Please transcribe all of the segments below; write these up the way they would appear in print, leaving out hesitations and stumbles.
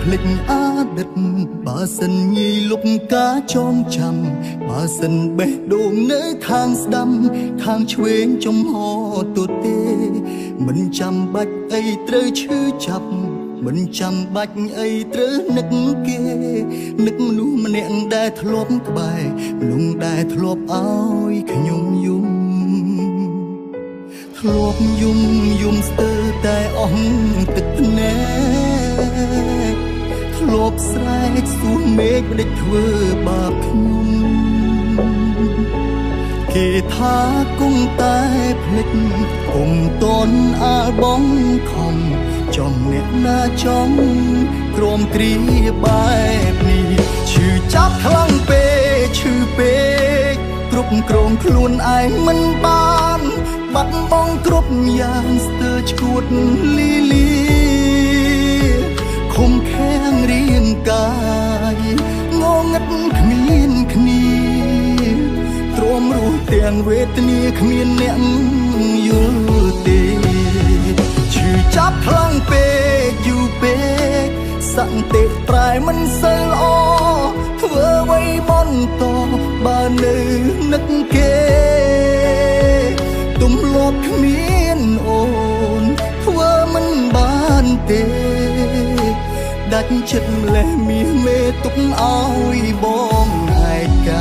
ភ្លេចអាដិតបើសិនញីលុបការចងចាំបើសិនបេះដូងនៅខាងស្ដាំខាងឆ្វេងចំហទូទេមិនចាំបាច់អីត្រូវឈឺចាប់មិនចាំបាច់អីត្រូវនឹកគេនឹកមនុស្សម្នាក់ដែលធ្លាប់ក្បែរមនុស្សដែលធ្លាប់ឲ្យខ្ញុំយំធ្លាប់យំស្ទើរតែអស់ទឹកភ្នែកធ្លាប់ស្រែកសួរមេឃមិនដេចធ្វើបាបខ្ញុំគេថាគង់តែភ្លេចគង់តនអាលបងខំចំអ្នកណាចំក្រមគ្រាបែបនេះឈឺចាប់ខ្លាំងពេកឈឺពេកគ្រប់គ្រងខ្លួនឯងមិនបានបាត់បង់គ្រប់យ៉ាងស្ទើរឈួតលីលាខំខាំងរាងកាយងងឹតគ្មានគ្នាទ្រាំរស់ទាំងវេទនាគ្មានអ្នកយល់ទេឈឺចាប់ខ្លាំងពេកយូរពេកសន្តិប្រែមិនសូវល្អធ្វើអ្វីបន្តបើនៅនឹកគេទំលាប់គ្មានអូនធ្វើមិនបានទេដាច់ចិត្តម្លេះមាសមេទុកឲ្យបងឯកា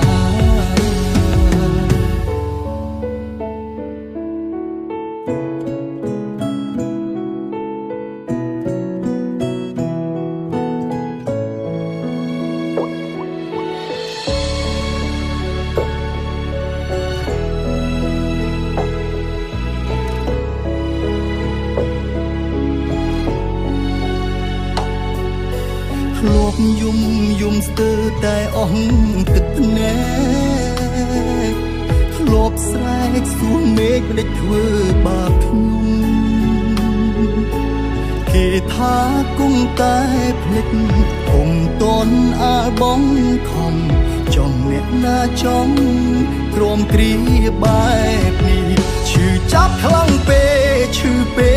ធ្លាប់យំស្ទើរតែអស់ទឹកភ្នែកធ្លាប់ស្រែកសួរមេឃមិនដេចធ្វើបាបខ្ញុំគេថាគង់តែភ្លេចគង់តនអាលបងខំចំអ្នកណាចំក្រមគ្រាបែបនេះឈឺចាប់ខ្លាំងពេកឈឺពេ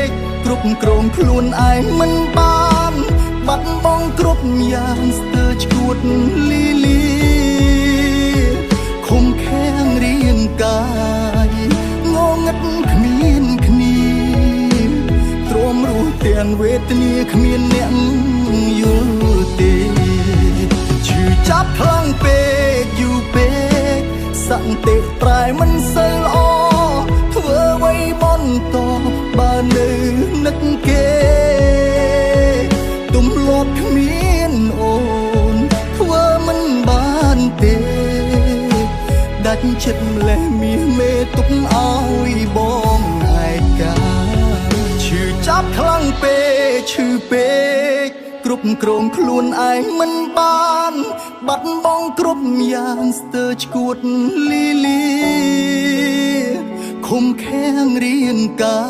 កគ្រប់គ្រងខ្លួនឯងមិនបានបាត់បង់គ្រប់យ៉ាងស្ទើរឈួតលីលាខំខាំងរាងកាយងងឹតគ្មានគ្នាទ្រាំរស់ទាំងវេទនាគ្មានអ្នកយល់ទេឈឺចាប់ខ្លាំងពេកយូរពេកសន្តិប្រែមិនសូវល្អធ្វើអ្វីបន្តបើនៅនឹកគេទំលាប់គ្មានអូនធ្វើមិនបានទេដាច់ចិត្តម្លេះមាសមេទុកឲ្យបងឯកាឈឺចាប់ខ្លាំងពេកឈឺពេកគ្រប់គ្រងខ្លួនឯងមិនបានបាត់បង់គ្រប់យ៉ាងស្ទើរឈួតលីលាខំខាំងរាងកា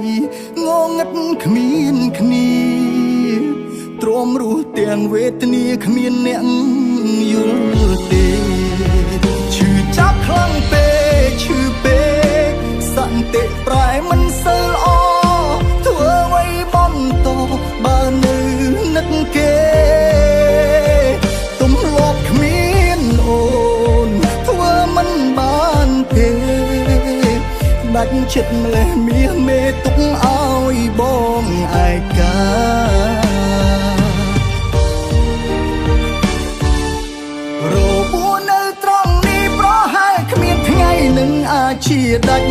យងងឹតគ្មានគ្នាទ្រាំរស់ទាំងវេទនាគ្មានអ្នកយល់ទេឈឺចាប់ខ្លាំងពេកឈឺពេកសន្តិប្រែមិនសូវល្អធ្វើអ្វីបន្តបើនៅនឹកគេទំលាប់គ្មានអូនធ្វើមិនបានទេដាច់ចិត្តម្លេះមាសមេទុកឲ្យបងឯកាជាដាច់